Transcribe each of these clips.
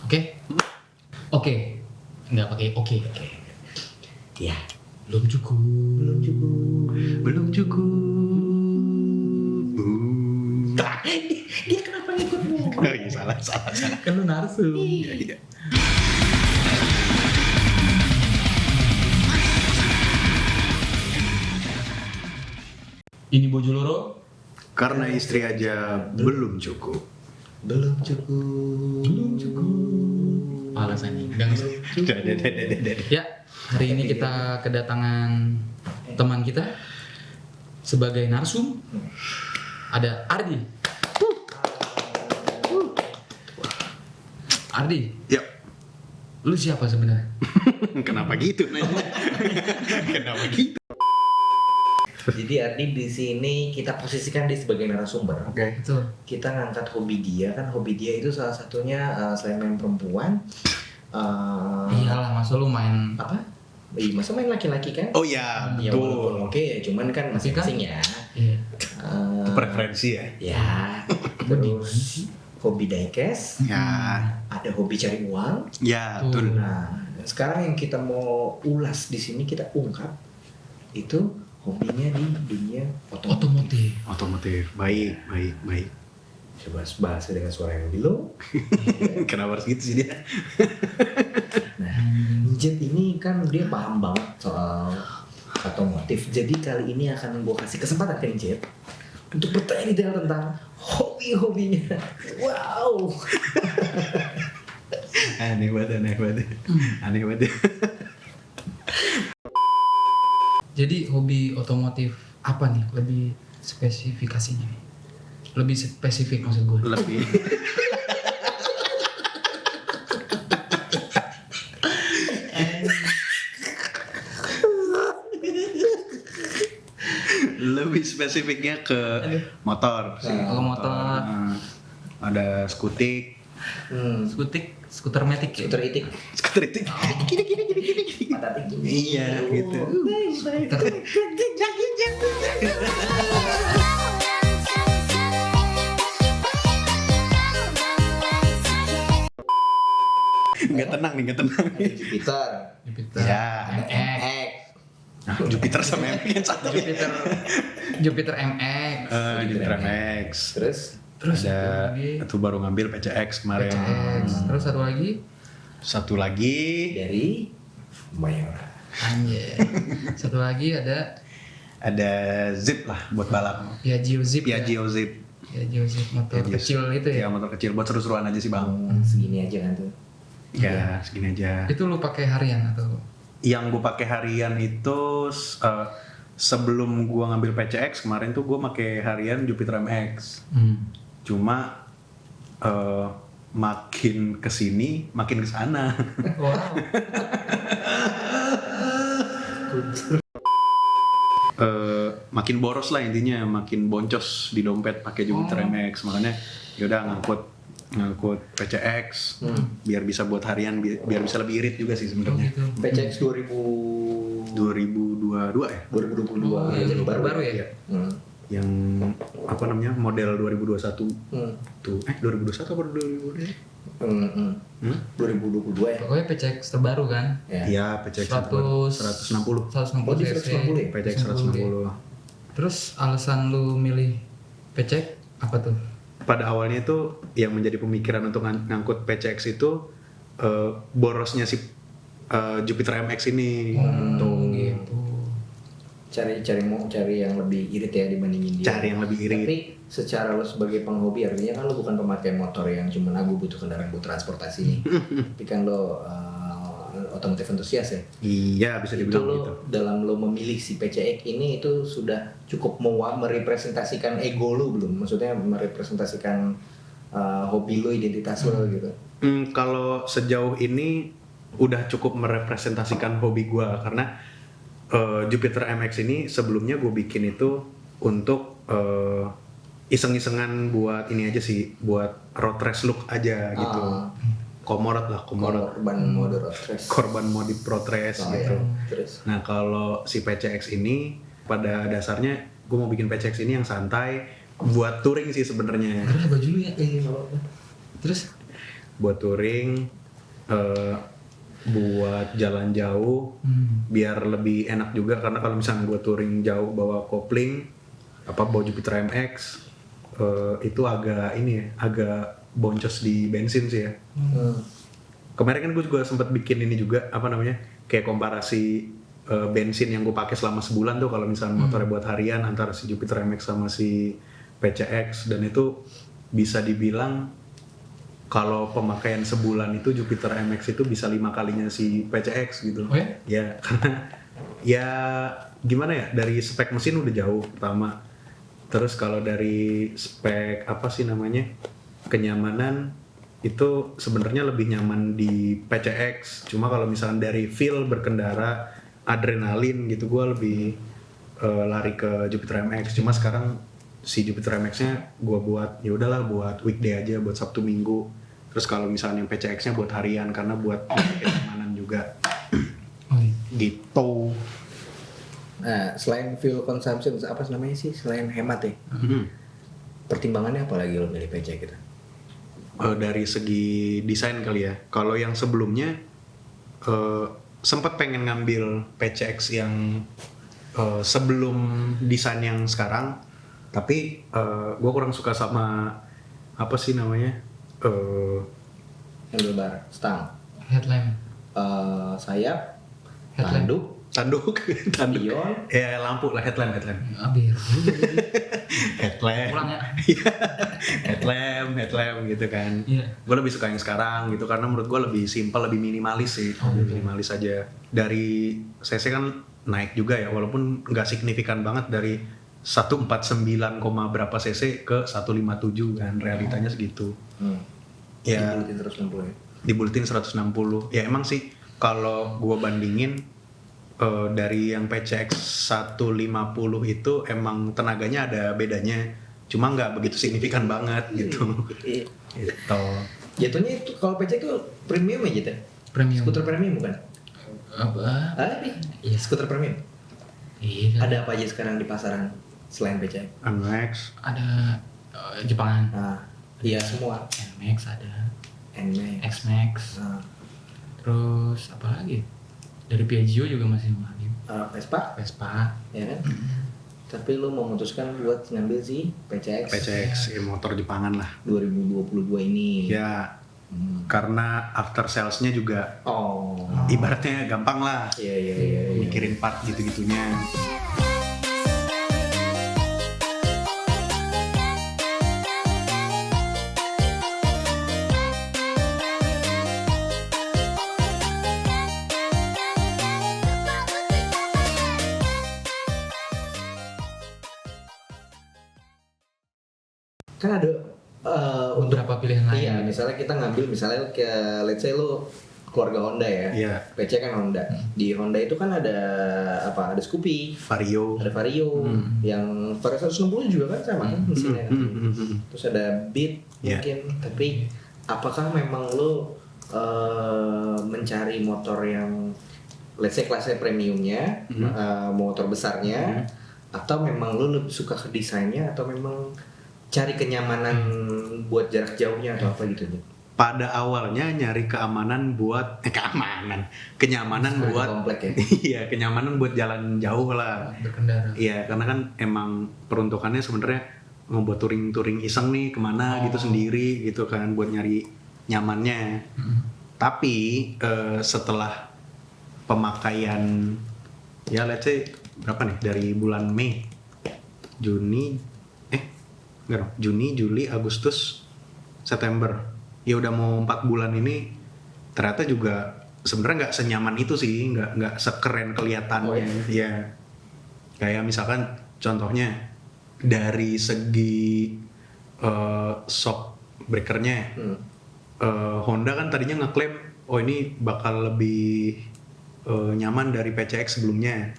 Oke? Oke. Nggak pakai oke. Ya, Belum cukup. belum cukup. Dia kenapa ngikutmu? Oh iya, salah. Kan lu narsum. Iya. Ini Bojoloro. Karena istri aja belum cukup. Belum cukup. Alasannya. Udah nggak usah. Udah. Ya, hari ini kita kedatangan teman kita sebagai narsum. Ada Ardi. Ardi, Yuk. lu siapa sebenarnya? Kenapa gitu? Kenapa gitu? Jadi Ardi di sini kita posisikan dia sebagai narasumber. Oke. Betul. Kita ngangkat hobi dia, kan hobi dia itu salah satunya selain main perempuan, Iyalah, masa lu main apa? Masa main laki-laki kan? Oh ya, Ya betul. walaupun oke ya, cuman kan masing-masing ya. Iya. Eh, Preferensi ya. Ya, terus hobi diecast, Ya, ada hobi cari uang. ya betul. Nah, sekarang yang kita mau ulas di sini, kita ungkap itu hobinya di dunia otomotif. Otomotif. Baik. Coba bahas dengan suara yang lebih low. Kenapa harus gitu sih dia? Nah, Jet ini kan dia paham banget soal otomotif. Jadi kali ini akan gue kasih kesempatan ke Jet untuk bertanya detail tentang hobi-hobinya. Wow. Aneh banget. Jadi hobi otomotif apa nih? Lebih spesifikasinya nih. Lebih spesifik maksud gue. Lebih. Lebih spesifiknya ke motor sih. Kalau motor. Nah, ada skutik, Skuter matic ya? Skuter itik. skuter itu. Gini. Mata tinggi. Iya, gitu. Nggak tenang. Ada Jupiter. Jupiter. Ya. MX. X. Nah, Jupiter sama MX yang satu. Jupiter MX. Jupiter MX. Terus Ada itu baru ngambil PCX kemarin. PCX. Terus Satu lagi dari Mayora. anjir. Satu lagi ada ada Zip lah buat balap. Piaggio Zip. Piaggio Zip. Piaggio Zip motor Piaggio kecil itu ya. Ya motor kecil buat seru-seruan aja sih bang. Segini aja kan tuh. Ya segini aja. Itu lu pakai harian atau? Yang gue pakai harian itu sebelum gue ngambil PCX kemarin tuh gue pakai harian Jupiter MX. Cuma makin kesini makin kesana. Wow. Makin boros lah intinya, makin boncos di dompet pakai Jupiter MX. Makanya yaudah ngangkut PCX biar bisa buat harian, biar bisa lebih irit juga sih sebenarnya. Gitu. PCX 2022 ya 2022. Jadi baru ya? Iya. Yang apa namanya model 2021 tuh 2021 apa 2022 ya. Pokoknya PCX terbaru kan? Iya PCX 160 160 Oh, di cc. 160 ya? PCX 160. Terus alasan lu milih PCX apa tuh? Pada awalnya itu yang menjadi pemikiran untuk ngangkut PCX itu borosnya si Jupiter MX ini Gitu. Cari yang lebih irit ya dibandingin dia. Cari yang lebih irit. Tapi secara lo sebagai penghobi, artinya kan lo bukan pemakai motor yang cuma aku butuh kendaraan buat transportasi nih. Tapi kan lo otomotif entusias ya. Iya bisa Itu dibilang lo gitu. dalam lo memilih si PCX ini itu sudah cukup merepresentasikan ego lo belum? Maksudnya merepresentasikan hobi lo, identitas lo gitu. Kalau sejauh ini udah cukup merepresentasikan hobi gue karena Jupiter MX ini sebelumnya gue bikin itu untuk iseng-isengan buat ini aja sih, buat road race look aja gitu. Komorot korban modif road race gitu. Terus Nah kalau si PCX ini pada dasarnya gue mau bikin PCX ini yang santai buat touring sih sebenarnya. Karena baju lu ya. Terus buat touring, buat jalan jauh, biar lebih enak juga karena kalau misalnya buat touring jauh bawa kopling, bawa Jupiter MX, itu agak agak boncos di bensin sih ya. Kemarin kan gue juga sempat bikin ini juga kayak komparasi bensin yang gue pakai selama sebulan tuh kalau misalnya motornya buat harian antara si Jupiter MX sama si PCX, dan itu bisa dibilang kalau pemakaian sebulan itu Jupiter MX itu bisa 5 kalinya si PCX gitu. Oh ya? Ya karena ya gimana ya, dari spek mesin udah jauh pertama. Terus kalau dari spek kenyamanan itu sebenarnya lebih nyaman di PCX. Cuma kalau misalnya dari feel berkendara, adrenalin gitu, gue lebih lari ke Jupiter MX. Cuma sekarang si Jupiter MX-nya gue buat ya udahlah buat weekday aja, buat Sabtu Minggu. Terus kalau misalnya yang PCX-nya buat harian karena buat kenyamanan juga. Gitu. Nah, selain fuel consumption, selain hemat ya? Pertimbangannya apa lagi lo milih PCX gitu? Dari segi desain kali ya. Kalau yang sebelumnya sempat pengen ngambil PCX yang sebelum desain yang sekarang, tapi gue kurang suka sama handlebar, stang, Headlamp. sayap, Headlamp. tanduk, tanduk. pion. Ya lampu lah, headlamp. Biar Headlamp. pulang ya. headlamp gitu kan. Iya. Gue lebih suka yang sekarang gitu karena menurut gue lebih simpel, lebih minimalis sih. Lebih minimalis aja. Dari CC kan naik juga ya, walaupun nggak signifikan banget dari 149, berapa cc ke 157 kan, realitanya segitu. Ya, dibulatin 160. Ya emang sih kalau gue bandingin dari yang PCX 150 itu emang tenaganya ada bedanya, cuma nggak begitu signifikan banget gitu. Gitu. Jatuhnya itu kalau PCX itu premium aja tuh. Premium. Skuter premium bukan? Apa? Iya, skuter premium. Iya. Ada apa aja sekarang di pasaran selain PCX? MX. Ada Jepangan. Nah, iya semua. NMAX ada. NMAX. X-Max. Nah, Terus apa lagi? Dari Piaggio juga masih lagi. Vespa, ya kan? Tapi lu memutuskan buat ngambil si PCX ya, motor Jepangan lah. 2022 ini. Ya, karena after sales-nya juga ibaratnya gampang lah. Iya. Mikirin part gitu-gitunya. Kan ada Beberapa pilihan lain. Iya, misalnya kita ngambil let's say lu keluarga Honda ya. Iya. PC kan Honda. Di Honda itu kan ada Ada Scoopy, Vario. ada Vario, yang Vario 160 juga kan sama kan mesinnya. Terus ada Beat mungkin. Tapi apakah memang lu mencari motor yang let's say kelasnya premiumnya, motor besarnya, atau memang lu lebih suka ke desainnya, atau memang cari kenyamanan buat jarak jauhnya atau apa gitu? Pada awalnya nyari kenyamanan buat Komplek ya? Iya, kenyamanan buat jalan jauh lah, Berkendara. iya, karena kan emang peruntukannya sebenarnya mau buat touring iseng nih kemana gitu sendiri gitu kan, buat nyari nyamannya. Tapi setelah pemakaian ya let's say berapa nih, dari bulan Mei, Juni, Juli, Agustus, September, ya udah mau 4 bulan ini, ternyata juga sebenarnya nggak senyaman itu sih, nggak sekeren kelihatannya. Ya kayak misalkan contohnya dari segi shock breakernya, Honda kan tadinya ngeklaim ini bakal lebih nyaman dari PCX sebelumnya.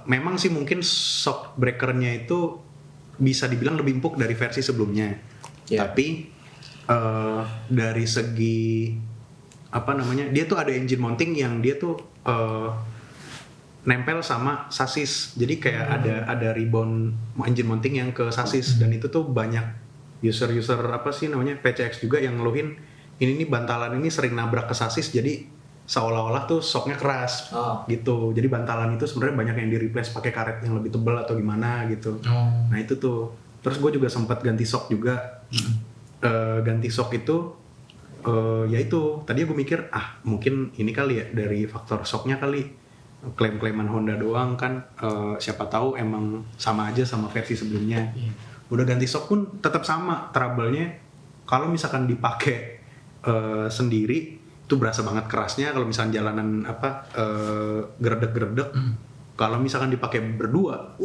Memang sih mungkin shock breakernya itu bisa dibilang lebih empuk dari versi sebelumnya. Tapi dari segi dia tuh ada engine mounting yang dia tuh nempel sama sasis. Jadi kayak ada rebound engine mounting yang ke sasis, dan itu tuh banyak user PCX juga yang ngeluhin ini nih bantalan ini sering nabrak ke sasis, jadi seolah-olah tuh shocknya keras gitu. Jadi bantalan itu sebenarnya banyak yang di replace pakai karet yang lebih tebal atau gimana gitu. Nah itu tuh. Terus gue juga sempat ganti shock juga. Ganti shock itu ya itu. Tadi gue mikir mungkin ini kali ya dari faktor shocknya kali. Klaim-klaiman Honda doang kan. Siapa tahu emang sama aja sama versi sebelumnya. Udah ganti shock pun tetap sama trouble-nya. Kalau misalkan dipakai sendiri itu berasa banget kerasnya. Kalau misalkan jalanan geredek-geredek. Kalau misalkan dipakai berdua,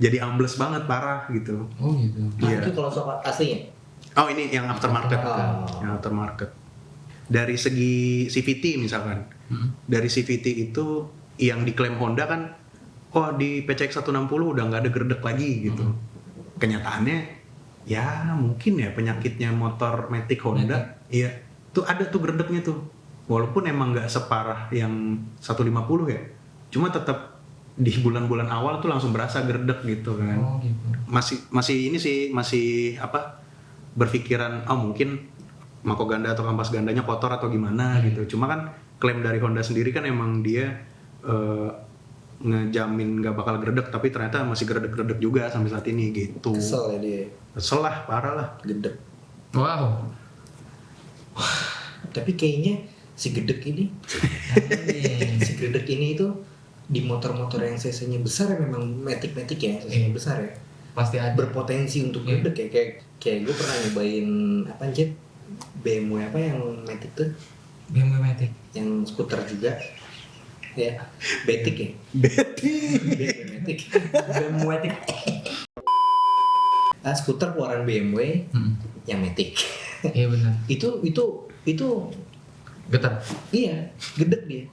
jadi ambles banget parah gitu. Oh gitu. Nah, Iya. itu kalau shock aslinya? Oh ini yang aftermarket. Yang aftermarket. Dari segi CVT misalkan. Dari CVT itu yang diklaim Honda kan, di PCX 160 udah nggak ada gerdek lagi gitu. Kenyataannya ya mungkin ya penyakitnya motor Matic Honda. Iya, tuh ada tuh gerdeknya tuh. Walaupun emang nggak separah yang 150 ya. Cuma tetap di bulan-bulan awal tuh langsung berasa gerdek gitu kan. Gitu. Masih berpikiran mungkin mako ganda atau kampas gandanya kotor atau gimana gitu. Cuma kan klaim dari Honda sendiri kan emang dia ngejamin nggak bakal gerdek, tapi ternyata masih gerdek-gerdek juga sampai saat ini gitu. Kesel ya dia. Kesel lah, parah lah. Gedek. Wow. Tapi kayaknya si gedek ini si gedek ini itu di motor-motor yang cc-nya besar ya, memang Matic ya, cc-nya besar ya, Pasti ada. berpotensi untuk gedek ya. Kayak gue pernah nyobain BMW apa yang Matic tuh, BMW Matic. yang skuter juga ya, Betik ya, Matic. BMW Matic. Skuter keluaran BMW yang Matic. Iya benar. itu Getar. iya, gedek dia.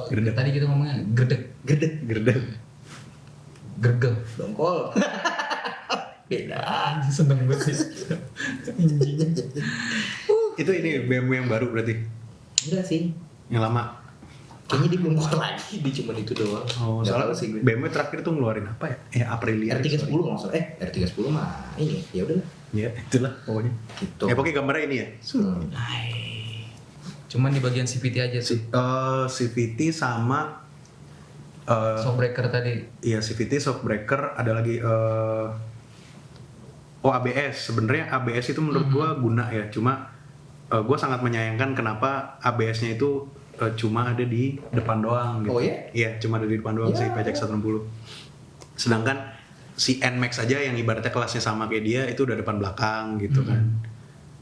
Gerdek. Tadi kita ngomongnya gerdek. Gerdek. Gergel. Dongkol. Beda. Seneng banget sih. Itu ini BMW yang baru berarti? Enggak sih. Yang lama? Kayaknya dia belum keluar lagi, dia cuma itu doang. Oh, Nggak soalnya tahu sih gue. BMW terakhir tuh ngeluarin apa ya? Aprilia. R310 nggak salah. R310 mah ini ya udah Ya, itulah pokoknya. gitu. Ya pokoknya gambarnya ini ya. Cuman di bagian CVT aja sih. CVT sama Shockbreaker tadi. iya CVT, shockbreaker, ada lagi ABS. Sebenarnya ABS itu menurut gua guna ya. Cuma gua sangat menyayangkan kenapa ABS-nya itu cuma ada di depan doang gitu. Oh ya? Iya, cuma ada di depan doang Ya. si PCX 160. Sedangkan si NMAX aja yang ibaratnya kelasnya sama kayak dia itu udah depan belakang gitu kan.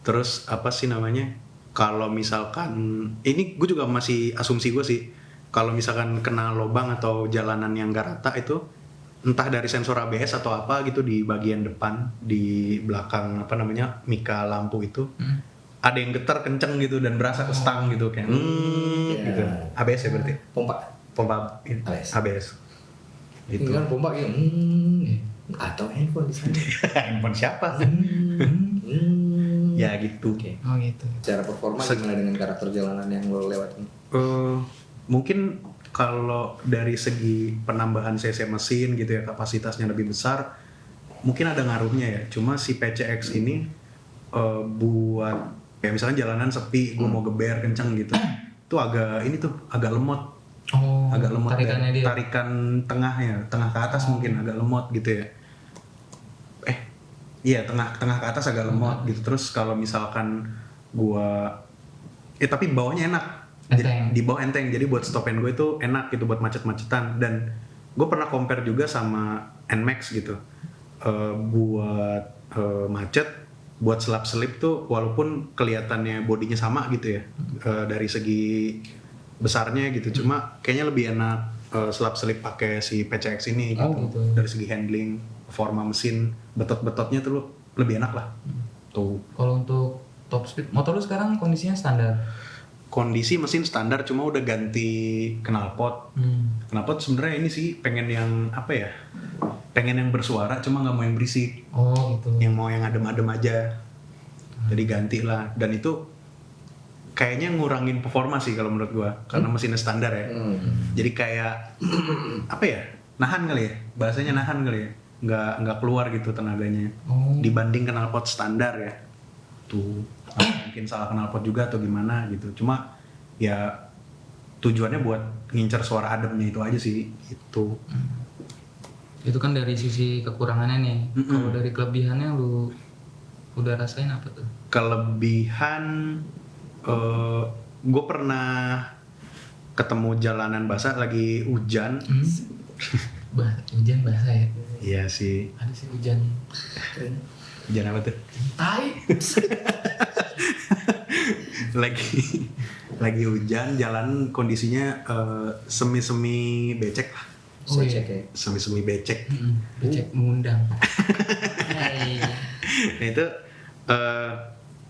Terus apa sih namanya? Kalau misalkan ini gue juga masih asumsi gue sih, kalau misalkan kena lubang atau jalanan yang gak rata itu entah dari sensor ABS atau apa gitu di bagian depan, di belakang apa namanya mika lampu itu ada yang getar kenceng gitu dan berasa ke stang gitu kayak gitu. ABS ya berarti? Pompa ABS. Itu Itu. kan pompa ya. Atau handphone di sana. Handphone siapa? Ya gitu. Oke. Oh gitu. Secara performa gimana dengan karakter jalanan yang lo lewatin? Mungkin kalau dari segi penambahan cc mesin gitu ya, kapasitasnya lebih besar, mungkin ada ngaruhnya ya. Cuma si PCX ini buat kayak misalnya jalanan sepi, gue mau geber kenceng gitu, tuh agak lemot. Oh, Agak lemot tarikannya dari dia. tarikan tengahnya, tengah ke atas mungkin agak lemot gitu ya. Iya, tengah ke atas agak lemot gitu. Terus kalau misalkan gua tapi bawahnya enak. Enteng. Di bawah enteng. Jadi buat stop and go itu enak gitu buat macet-macetan. Dan gue pernah compare juga sama NMAX gitu. Buat macet, buat selap-selip tuh walaupun kelihatannya bodinya sama gitu ya. Dari segi besarnya gitu. Cuma kayaknya lebih enak selap-selip pakai si PCX ini gitu. gitu. Dari segi handling, performa mesin, betot-betotnya tuh lebih enak lah. Tuh. Kalau untuk top speed, motor lu sekarang kondisinya standar. Kondisi mesin standar, cuma udah ganti knalpot. Knalpot sebenarnya ini sih pengen yang apa ya? Pengen yang bersuara, cuma nggak mau yang berisik. Oh gitu. Yang mau yang adem-adem aja. Jadi ganti lah. Dan itu kayaknya ngurangin performa sih kalau menurut gua, karena mesinnya standar ya. Jadi kayak apa ya? Nahan kali ya. Bahasanya nahan kali ya. Nggak keluar gitu tenaganya. Dibanding knalpot standar ya. Tuh. bikin salah knalpot juga atau gimana gitu. Cuma ya tujuannya buat ngincer suara ademnya itu aja sih itu. Itu kan dari sisi kekurangannya nih. Kalau dari kelebihannya lu udah rasain apa tuh? Kelebihan gue pernah ketemu jalanan basah lagi hujan. Hujan basah ya? Iya sih. Ada sih hujan. Hujan apa tuh? Tai. lagi hujan, jalan kondisinya semi becek lah. Oh iya. Cek ya. Semi becek. Becek mengundang. Hai. Nah itu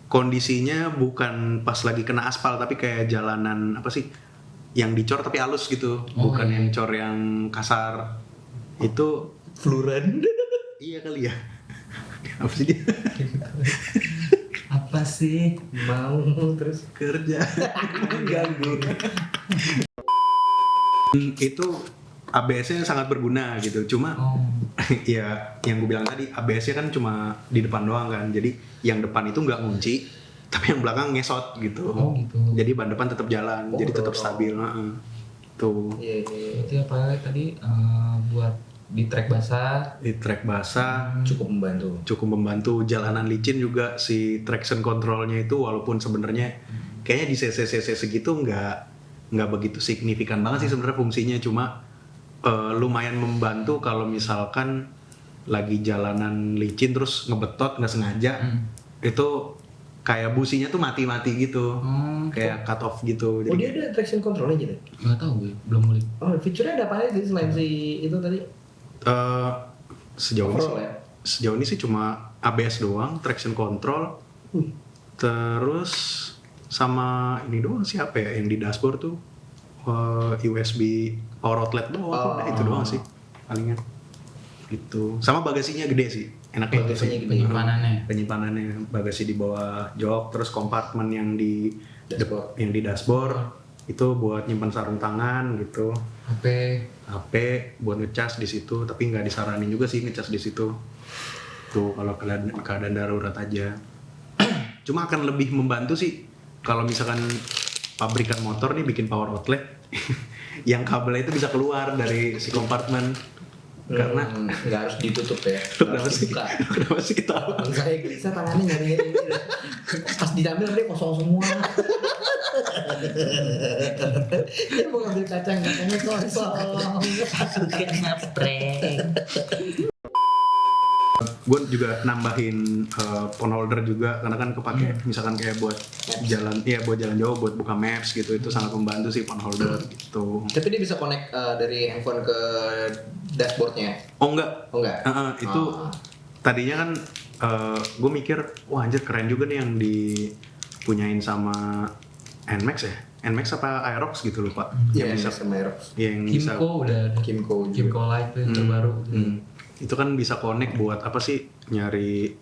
kondisinya bukan pas lagi kena aspal tapi kayak jalanan apa sih yang dicor tapi halus gitu, bukan yang cor yang kasar. Itu Fluran. iya kali ya. Apa sih dia? Apa sih? Mau terus Kerja ganggu. Itu ABS-nya sangat berguna gitu. Cuma ya yang gue bilang tadi ABS-nya kan cuma di depan doang kan. Jadi yang depan itu nggak ngunci, tapi yang belakang ngesot gitu. Oh gitu. Jadi ban depan tetap jalan, jadi tetap stabil. Tuh. Iya. Itu apa tadi buat di trek basah. Di trek basah Cukup membantu. cukup membantu. Jalanan licin juga si traction controlnya itu walaupun sebenarnya kayaknya di cc segitu nggak begitu signifikan banget sih sebenarnya fungsinya, cuma lumayan membantu kalau misalkan lagi jalanan licin terus ngebetot nggak sengaja. Itu kayak businya tuh mati gitu, kayak cut off gitu. Oh dia ada traction controlnya gitu? Nggak tahu gue, belum mulai. Oh fiturnya ada apa aja sih selain si itu tadi? Sejauh ini sih, Overall ya? sejauh ini sih cuma ABS doang, traction control, terus sama ini doang sih apa ya yang di dashboard tuh USB power outlet doang, udah itu doang sih palingan. Itu sama bagasinya gede sih, enaknya itu sih. Bagasinya gede. Penyimpanannya bagasi di bawah jok, terus kompartemen yang di dashboard itu buat nyimpan sarung tangan gitu. HP buat ngecas di situ, tapi nggak disaranin juga sih ngecas di situ. Tuh kalau keadaan darurat aja. Cuma akan lebih membantu sih kalau misalkan pabrikan motor nih bikin power outlet yang kabelnya itu bisa keluar dari si kompartemen. Karena nggak harus ditutup ya. kenapa sih kita Saya gelisah tangannya nyari-nyari ini. Pas diambil dia kosong semua. Dia mau ngambil kacangnya kosong. Kena prank. gue juga nambahin phone holder juga karena kan kepake misalkan kayak buat jalan jauh buat buka maps gitu, itu sangat membantu sih phone holder gitu. Tapi dia bisa connect dari handphone ke dashboardnya? Oh enggak. Itu tadinya kan gue mikir wah anjir keren juga nih yang dipunyain sama NMAX ya, NMAX apa Aerox gitu lupa. Iya, Yang bisa sama Aerox. yang bisa Kimco udah ada. Kimco Light tuh yang terbaru. itu kan bisa connect buat apa sih, nyari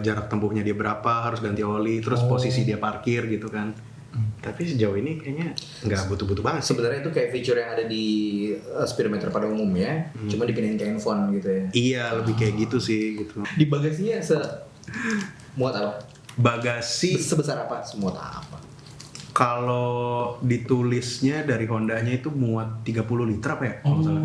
jarak tempuhnya dia berapa, harus ganti oli, terus posisi dia parkir gitu kan. Tapi sejauh ini kayaknya nggak butuh-butuh banget sih. Sebenarnya itu kayak fitur yang ada di speedometer pada umumnya, cuma dipindahin ke handphone gitu ya. Iya, lebih kayak gitu sih gitu. Di bagasinya muat apa? Bagasi Sebesar apa? Semuat apa? kalau ditulisnya dari Hondanya itu muat 30 liter apa ya? Kalau nggak salah.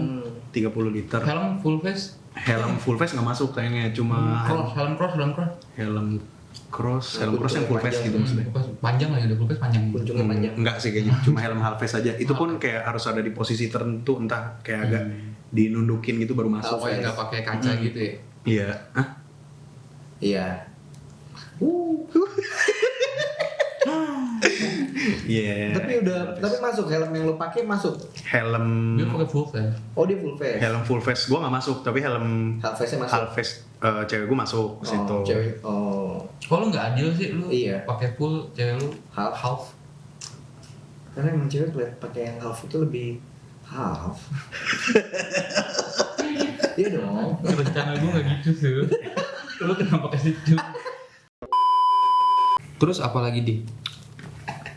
30 liter. Helm full face. Helm full face nggak masuk kayaknya, cuma Helm cross. helm cross yang full face gitu maksudnya. Panjang lagi, udah full face panjang. Ujungnya panjang. Enggak sih kayaknya, cuma helm half face aja. Itu pun kayak harus ada di posisi tertentu, entah kayak agak dinundukin gitu baru masuk. Supaya nggak pakai kaca gitu ya. Iya. Hah? Iya. Iya. Tapi masuk helm yang lo pakai masuk. Helm Dia pakai full face. Oh dia full face. helm full face gua nggak masuk, tapi helm Half face-nya masuk. half face cewek gua masuk ke situ. Oh, cewek. Oh. Kalau nggak adil sih lu. Iya. Pakai full, cewek lu half. Karena emang cewek lihat pakai yang half itu lebih half. Iya dong. Rencana gue nggak gitu sih. Lu kenapa ke situ? Terus apa lagi di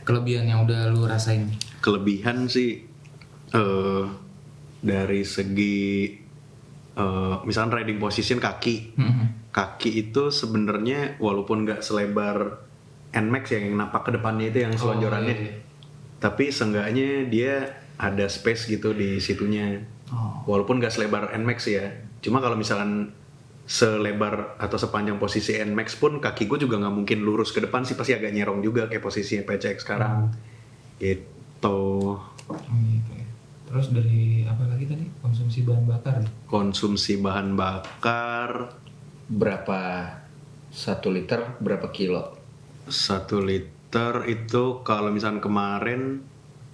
kelebihan yang udah lu rasain? Kelebihan sih dari segi misalkan riding position kaki itu sebenarnya walaupun nggak selebar NMAX ya, yang napak ke depannya itu yang selonjorannya. iya. Tapi seenggaknya dia ada space gitu di situnya. Walaupun gak selebar NMAX ya. Cuma kalau misalkan selebar atau sepanjang posisi NMAX pun kaki gue juga nggak mungkin lurus ke depan sih, pasti agak nyerong juga kayak posisinya PCX sekarang. Gitu. Gitu ya. Terus dari apa lagi tadi? Konsumsi bahan bakar ya? Konsumsi bahan bakar Berapa 1 liter berapa kilo? 1 liter itu kalau misalkan kemarin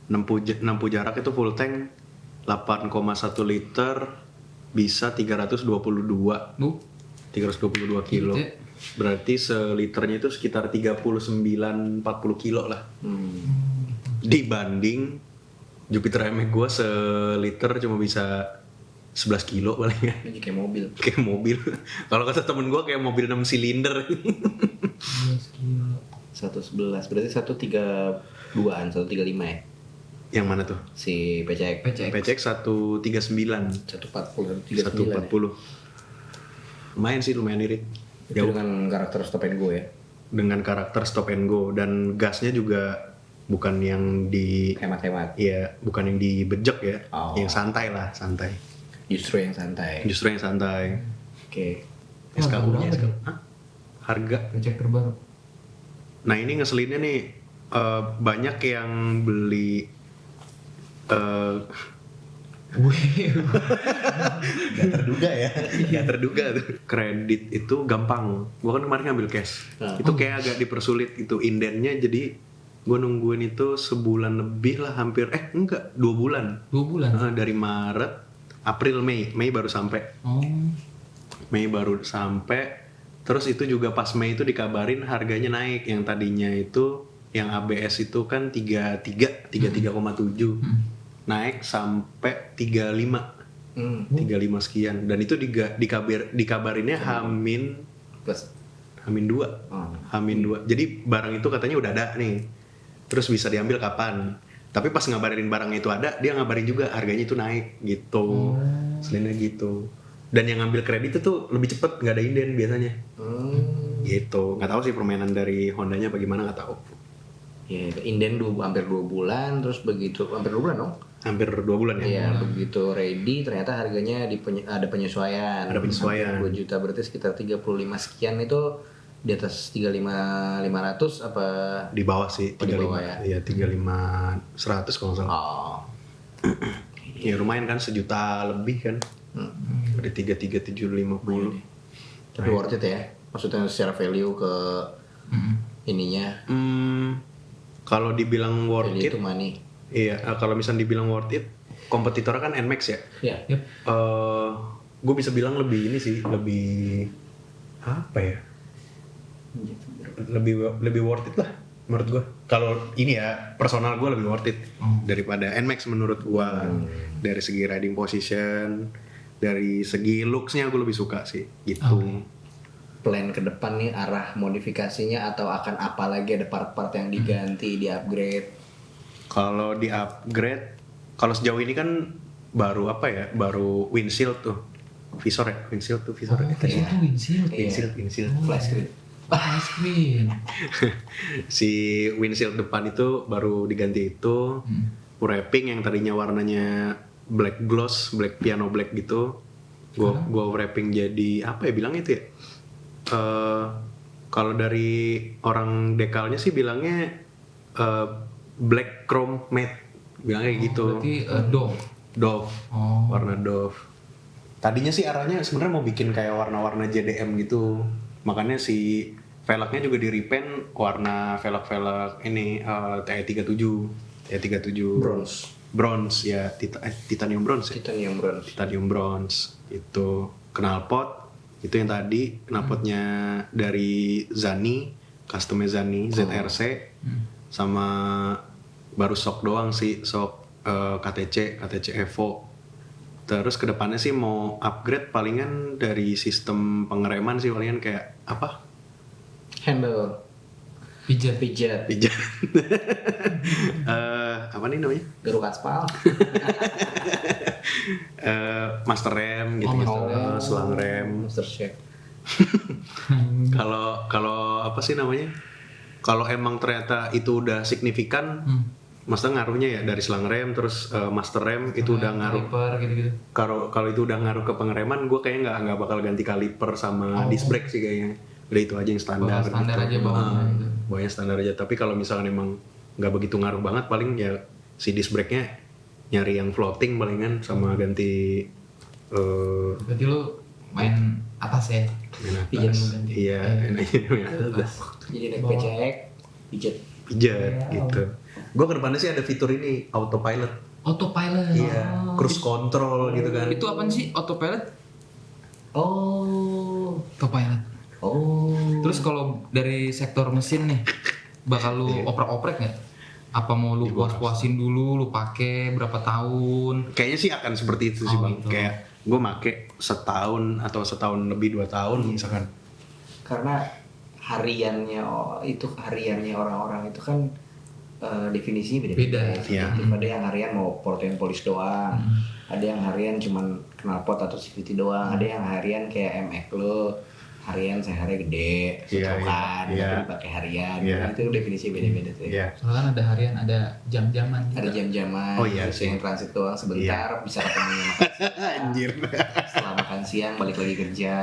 nempuh jarak itu full tank 8,1 liter bisa 322 kilo. Gitu ya. Berarti seliternya itu sekitar 39-40 kilo lah. Dibanding Jupiter MX gue seliter cuma bisa 11 kilo paling ya. Ini kayak mobil. Kayak mobil. Kalau kata temen gue kayak mobil 6 silinder. 12 kilo. 111 berarti 132an 135 ya. Yang mana tuh? Si PCX. PCX 139. 140 139. 140. Lumayan sih, lumayan irit. Itu dengan karakter stop and go ya. Dengan karakter stop and go dan gasnya juga bukan yang Hemat-hemat. ya bukan yang dibejek ya, Oh. yang santai lah, santai. Justru yang santai. Justru yang santai. Oke. SKU-nya berapa tuh? harga. Ngecek terbaru. Nah ini ngeselinnya nih banyak yang beli Gak terduga ya. nggak terduga tuh. Kredit itu gampang. Gua kan kemarin ngambil cash. Itu kayak agak dipersulit itu indennya, jadi gue nungguin itu sebulan lebih lah, hampir 2 bulan. 2 bulan. Dari Maret, April, Mei baru sampai. Oh. Mei baru sampai. Terus itu juga pas Mei itu dikabarin harganya naik. Yang tadinya itu yang ABS itu kan 33,7. Naik sampai 35. 35 sekian. Dan itu dikabarinnya Hamin Plus. Hamin 2. Hamin 2. Jadi barang itu katanya udah ada nih. Terus bisa diambil kapan. Tapi pas ngabarin barangnya itu ada, dia ngabarin juga harganya itu naik gitu. Selinnya gitu. Dan yang ngambil kredit itu lebih cepet, nggak ada inden biasanya. Gitu. Nggak tahu sih permainan dari Hondanya apa gimana, nggak tahu. Ya, inden hampir 2 bulan, terus begitu hampir 2 bulan dong. Hampir 2 bulan ya. Iya, begitu ready ternyata harganya ada penyesuaian. Ada penyesuaian. 2 juta berarti sekitar 35 sekian itu di atas 35.500 apa Di bawah sih, Oh, di bawah ya? Iya, 35.100 kalau nggak salah. oh. Ya lumayan kan, 1 juta lebih kan. Dari 33.750. Tapi worth it ya. Maksudnya secara value ke ininya Kalau dibilang worth value it, to money. iya. Kalau misalnya dibilang worth it, kompetitornya kan NMAX ya. Iya. Yep. Gue bisa bilang lebih ini sih, lebih apa ya? Lebih worth it lah menurut gue. Kalau ini ya personal gue lebih worth it daripada NMAX menurut gue. Dari segi riding position, dari segi looksnya gue lebih suka sih gitu. Plan ke depan nih arah modifikasinya atau akan apa lagi, ada part-part yang diganti, di-upgrade? Kalau di upgrade, kalau sejauh ini kan baru apa ya? Baru windshield tuh. Visor ya? Windshield tuh visor. Itu windshield. Windshield. Flash screen. Flash screen. Si windshield depan itu baru diganti itu. Wrapping yang tadinya warnanya black gloss, black piano black gitu. Gua wrapping jadi apa ya bilang itu ya? Kalau dari orang dekalnya sih bilangnya black chrome matte, bilangnya gitu. Berarti Dove. Warna Dove. Tadinya sih arahnya sebenarnya mau bikin kayak warna-warna JDM gitu, makanya si velgnya juga di repaint warna velg ini TE37 bronze ya, titanium bronze ya? Titanium bronze itu. Knalpot itu yang tadi knalpotnya dari Zani, customnya Zani ZRC, sama baru shock doang sih, shock KTC Evo. Terus kedepannya sih mau upgrade palingan dari sistem pengereman sih, palingan kayak apa? Handle. Pijat. Apa nih namanya? Garuk aspal. Master rem gitu, selang rem. Master Chef. Kalau apa sih namanya? Kalau emang ternyata itu udah signifikan, maksudnya ngaruhnya ya dari selang rem terus master rem itu udah ngaruh. Kaliper gitu-gitu. Kalau itu udah ngaruh ke pengereman, gue kayaknya nggak bakal ganti kaliper sama disc brake sih kayaknya. Udah itu aja yang standar. Bakal standar gitu. aja bawahnya gitu. Bawahnya standar aja. Tapi kalau misalkan emang nggak begitu ngaruh banget, paling ya si disc brake-nya nyari yang floating palingan sama ganti. Berarti lu main atas ya? Main Pijet atas. lu ganti. Iya, main atas. Jadi naik Bawah. PCX, pijet. Pijat gitu. Gue kedepannya sih ada fitur ini autopilot. Autopilot. Iya, cruise control gitu kan. Itu apaan sih autopilot? Oh. Autopilot. Oh. Terus kalau dari sektor mesin nih, bakal lu oprek-oprek nggak? Apa mau lu puas-puasin dulu, lu pakai berapa tahun? Kayaknya sih akan seperti itu sih Oh, bang. gitu. Kayak gue make setahun atau setahun lebih 2 tahun misalkan. Karena hariannya orang-orang itu kan definisinya beda-beda. Beda, iya. Ada yang harian mau portain polish doang, ada yang harian cuman knalpot atau CVT doang, ada yang harian kayak MX lo harian sehari gede, Iya, setrokan, iya. tapi pakai harian. Iya. Itu definisi beda-beda tuh. Iya. Soalnya kan ada harian, ada jam-jaman gitu. Ada jam-jaman, Oh, iya terus sih. yang transit doang sebentar, bisa ketemu makan siang. Anjir. Setelah makan siang balik lagi kerja,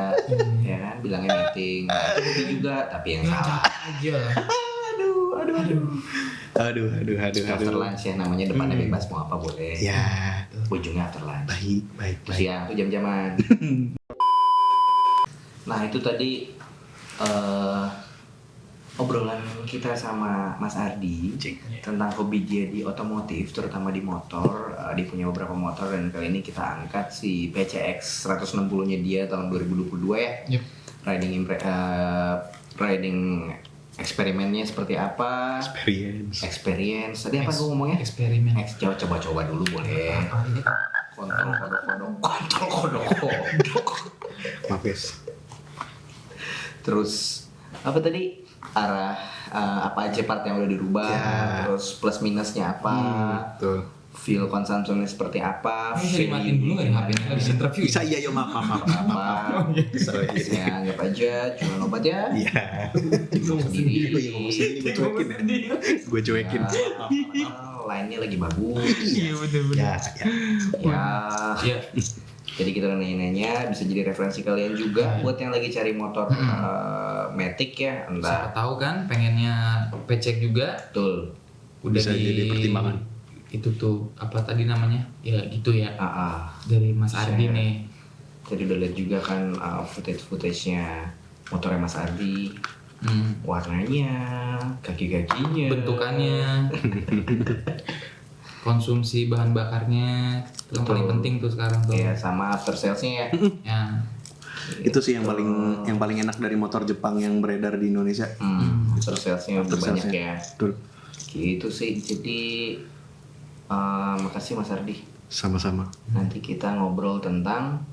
ya kan, bilangnya meeting. Nah, itu hobi juga, tapi yang Ya salah. capek aja. Aduh. After lunch ya, namanya depannya bebas mau apa boleh. Ya, Ujungnya after lunch. baik. Siang tuh jam-jaman. Nah itu tadi obrolan kita sama Mas Ardi tentang hobi dia di otomotif, terutama di motor. Dia punya beberapa motor dan kali ini kita angkat si PCX 160-nya dia tahun 2022 ya. Yep. Riding eksperimennya seperti apa? Experience. Tadi apa gue ngomongnya? Eksperimen. Coba dulu boleh. Apa ini? Kontrol kodok. Maaf guys. Terus apa tadi arah apa aja part yang udah dirubah, Ya. terus plus minusnya apa, Tuh. fuel consumptionnya seperti apa, Bisa dimatiin dulu nggak nih HP-nya? Lagi interview. Bisa iya yo maaf. apa, ya anggap aja cuma obat ya. Iya. Ngomong sendiri. Ngomong sendiri gue cuekin ya. Gue cuekin. Lainnya lagi bagus. Iya bener-bener. Ya. Ya, Iya. jadi kita nanya-nanya bisa jadi referensi kalian juga buat yang lagi cari motor Matic ya, Siapa entah tahu kan pengennya pecek juga. betul. Udah Bisa jadi pertimbangan. Itu tuh apa tadi namanya? Ya gitu ya. Ah. Dari Mas Ardi Share. nih. Jadi udah lihat juga kan footage-nya motornya Mas Ardi, warnanya, kaki-kakinya, Bentukannya. Konsumsi bahan bakarnya itu yang Betul. paling penting tuh sekarang tuh. ya sama after salesnya ya. Ya. Itu sih yang paling enak dari motor Jepang yang beredar di Indonesia. After salesnya udah After banyak salesnya. ya. Betul. Gitu sih. Jadi makasih Mas Ardi. Sama-sama. Nanti kita ngobrol tentang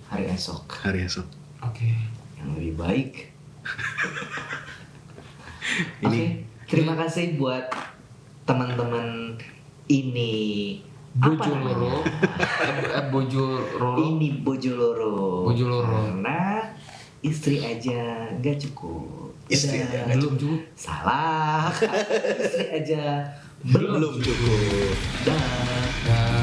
hari esok Hari esok. Oke. yang lebih baik. Ini- Oke, terima kasih buat teman-teman ini. Apa Bojoloro. namanya? Bojoloro. Ini Bojoloro. Bojoloro. Karena istri aja nggak cukup. Istri Udah. aja nggak Belum cukup. Salah. Istri aja belum Belum cukup. Dah. Ya.